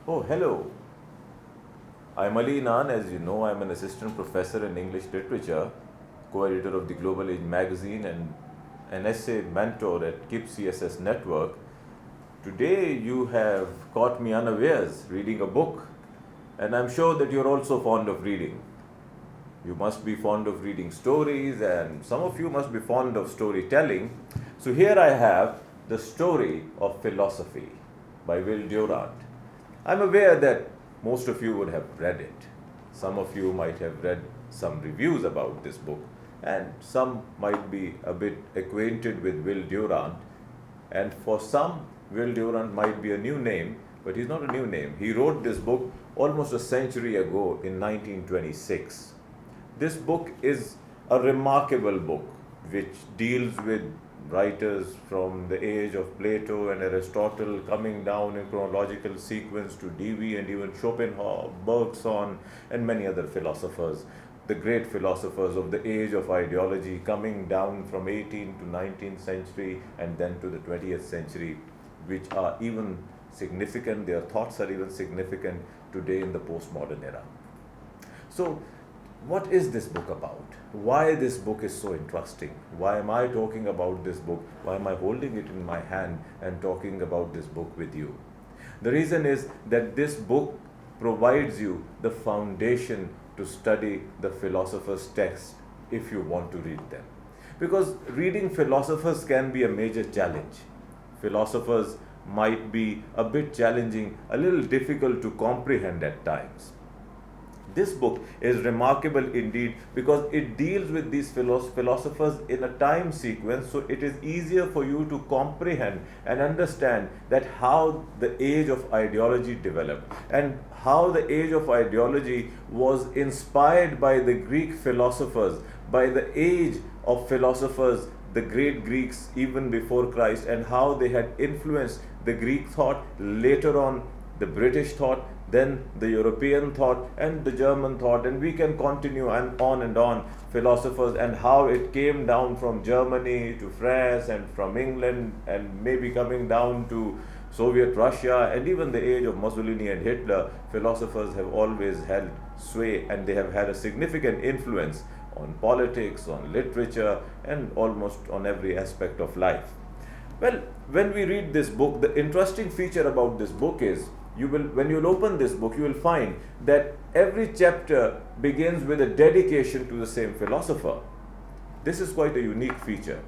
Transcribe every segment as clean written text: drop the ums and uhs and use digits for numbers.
Oh, hello. I'm Ali Nan. As you know, I'm an assistant professor in English literature, co-editor of the Global Age magazine, and an essay mentor at Kips CSS Network. Today, you have caught me unawares reading a book, and I'm sure that you're also fond of reading. You must be fond of reading stories, and some of you must be fond of storytelling. So, here I have The Story of Philosophy by Will Durant. I'm aware that most of you would have read it. Some of you might have read some reviews about this book, and some might be a bit acquainted with Will Durant. And for some, Will Durant might be a new name, but he's not a new name. He wrote this book almost a century ago in 1926. This book is a remarkable book which deals with writers from the age of Plato and Aristotle, coming down in chronological sequence to Dewey and even Schopenhauer, Bergson, and many other philosophers, the great philosophers of the age of ideology, coming down from 18th to 19th century and then to the 20th century, which are even significant, their thoughts are even significant today in the postmodern era. So, what is this book about? Why this book is so interesting? Why am I talking about this book? Why am I holding it in my hand and talking about this book with you? The reason is that this book provides you the foundation to study the philosopher's text if you want to read them. Because reading philosophers can be a major challenge. Philosophers might be a bit challenging, a little difficult to comprehend at times. This book is remarkable indeed because it deals with these philosophers in a time sequence, so it is easier for you to comprehend and understand that how the age of ideology developed and how the age of ideology was inspired by the Greek philosophers, by the age of philosophers, the great Greeks even before Christ, and how they had influenced the Greek thought, later on the British thought, then the European thought and the German thought, and we can continue and on philosophers, and how it came down from Germany to France and from England and maybe coming down to Soviet Russia and even the age of Mussolini and Hitler. Philosophers have always held sway and they have had a significant influence on politics, on literature, and almost on every aspect of life. Well, when we read this book, the interesting feature about this book is when you'll open this book, you will find that every chapter begins with a dedication to the same philosopher. This is quite a unique feature.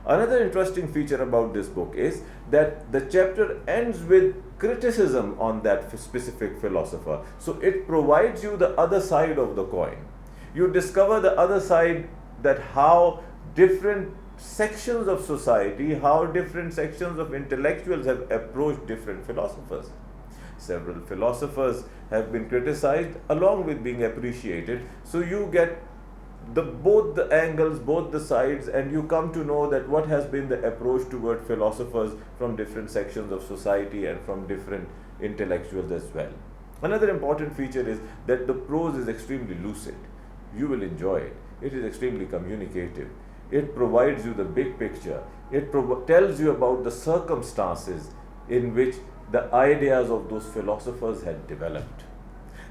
Another interesting feature about this book is that the chapter ends with criticism on that specific philosopher. So it provides you the other side of the coin. You discover the other side, that how different sections of society, how different sections of intellectuals have approached different philosophers. Several philosophers have been criticized along with being appreciated. So you get both the angles, both the sides, and you come to know that what has been the approach toward philosophers from different sections of society and from different intellectuals as well. Another important feature is that the prose is extremely lucid. You will enjoy it. It is extremely communicative. It provides you the big picture. It tells you about the circumstances in which the ideas of those philosophers had developed.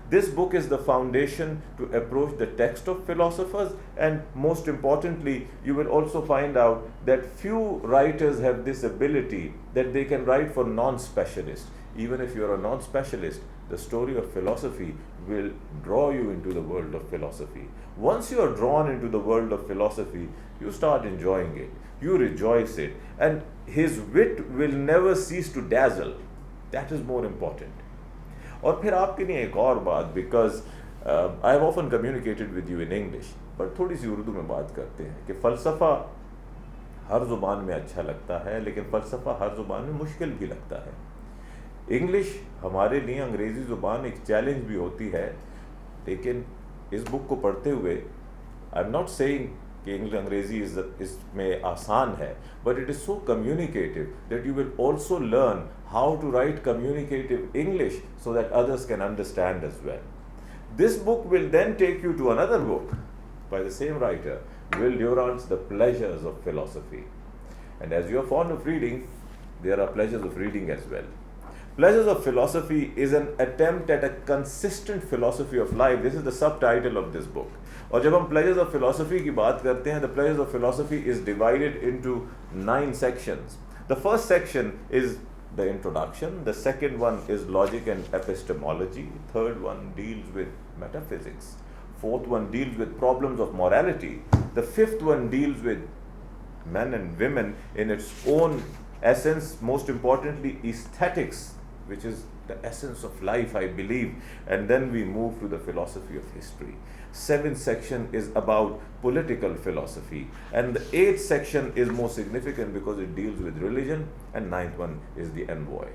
This book is the foundation to approach the text of philosophers, and most importantly, you will also find out that few writers have this ability that they can write for non-specialists. Even if you are a non-specialist, the story of philosophy will draw you into the world of philosophy. Once you are drawn into the world of philosophy, you start enjoying it, you rejoice it, and his wit will never cease to dazzle. That is more important. और फिर आपके लिए एक और बात, because I have often communicated with you in English, but थोड़ी सी उर्दू में बात करते हैं कि फ़लसफ़ा हर ज़ुबान में अच्छा लगता है, लेकिन फ़लसफ़ा हर ज़ुबान में मुश्किल भी लगता है. इंग्लिश हमारे लिए अंग्रेज़ी ज़ुबान एक चैलेंज भी होती है, लेकिन इस बुक को पढ़ते हुए आई एम नॉट सेइंग कि अंग्रेज़ी इसमें आसान है, but it is so communicative that you will also learn how to write communicative English so that others can understand as well. This book will then take you to another book by the same writer, Will Durant's The Pleasures of Philosophy. And as you are fond of reading, there are pleasures of reading as well. Pleasures of Philosophy is an attempt at a consistent philosophy of life. This is the subtitle of this book. और जब हम Pleasures of Philosophy की बात करते हैं, the Pleasures of Philosophy is divided into 9 sections. The first section is the introduction. The second one is logic and epistemology. Third one deals with metaphysics. Fourth one deals with problems of morality. The fifth one deals with men and women in its own essence, most importantly aesthetics, which is the essence of life, I believe. And then we move to the philosophy of history. 7th section is about political philosophy, and the 8th section is more significant because it deals with religion, and 9th one is the envoy.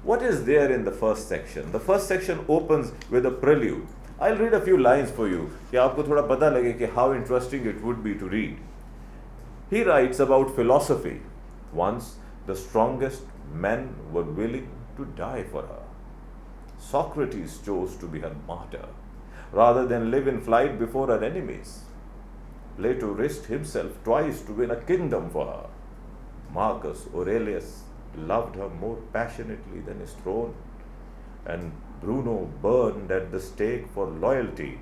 What is there in the first section? The first section opens with a prelude. I'll read a few lines for you कि आपको थोड़ा पता लगे कि how interesting it would be to read. He writes about philosophy. Once the strongest men were willing to die for her. Socrates chose to be her martyr rather than live in flight before her enemies. Plato risked himself twice to win a kingdom for her. Marcus Aurelius loved her more passionately than his throne, and Bruno burned at the stake for loyalty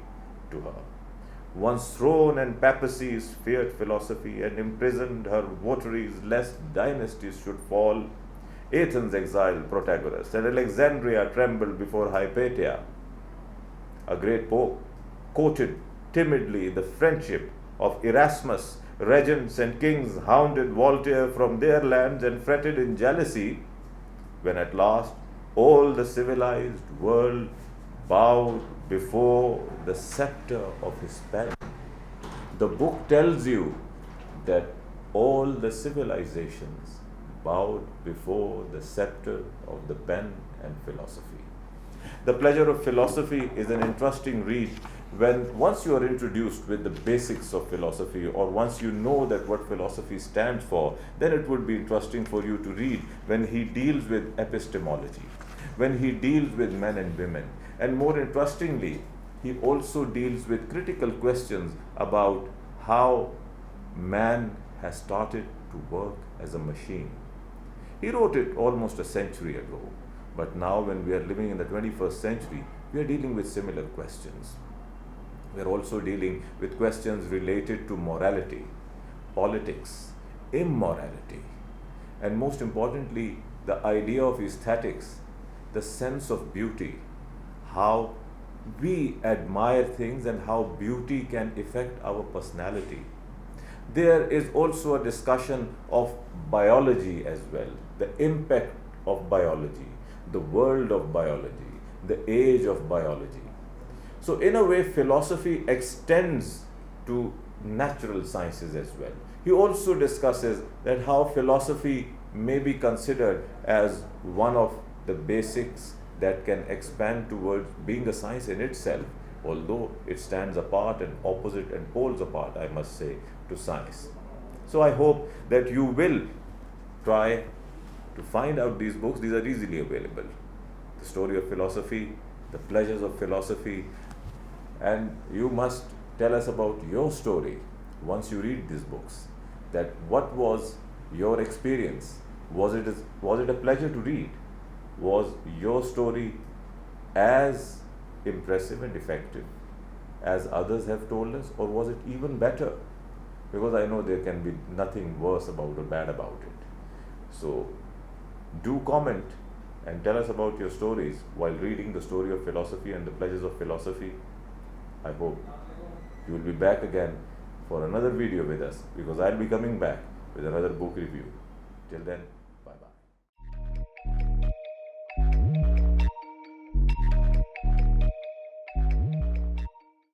to her. Once throne and papacies feared philosophy and imprisoned her votaries lest dynasties should fall. Athens exiled Protagoras, and Alexandria trembled before Hypatia. A great pope courted timidly the friendship of Erasmus. Regents and kings hounded Voltaire from their lands and fretted in jealousy when at last all the civilized world bowed before the scepter of his pen. The book tells you that all the civilizations bowed before the scepter of the pen and philosophy. The Pleasure of Philosophy is an interesting read when once you are introduced with the basics of philosophy, or once you know that what philosophy stands for, then it would be interesting for you to read when he deals with epistemology, when he deals with men and women, and more interestingly, he also deals with critical questions about how man has started to work as a machine. He wrote it almost a century ago, but now when we are living in the 21st century, we are dealing with similar questions. We are also dealing with questions related to morality, politics, immorality, and most importantly, the idea of aesthetics, the sense of beauty, how we admire things and how beauty can affect our personality. There is also a discussion of biology as well, the impact of biology, the world of biology, the age of biology. So in a way, philosophy extends to natural sciences as well. He also discusses that how philosophy may be considered as one of the basics that can expand towards being a science in itself, although it stands apart and opposite and poles apart, I must say, to science. So I hope that you will try to find out these books. These are easily available. The Story of Philosophy, The Pleasures of Philosophy, and you must tell us about your story once you read these books, that what was your experience? Was it a pleasure to read? Was your story as impressive and effective as others have told us, or was it even better? Because I know there can be nothing worse about or bad about it. So do comment and tell us about your stories while reading The Story of Philosophy and The Pleasures of Philosophy. I hope you will be back again for another video with us, because I'll be coming back with another book review. Till then,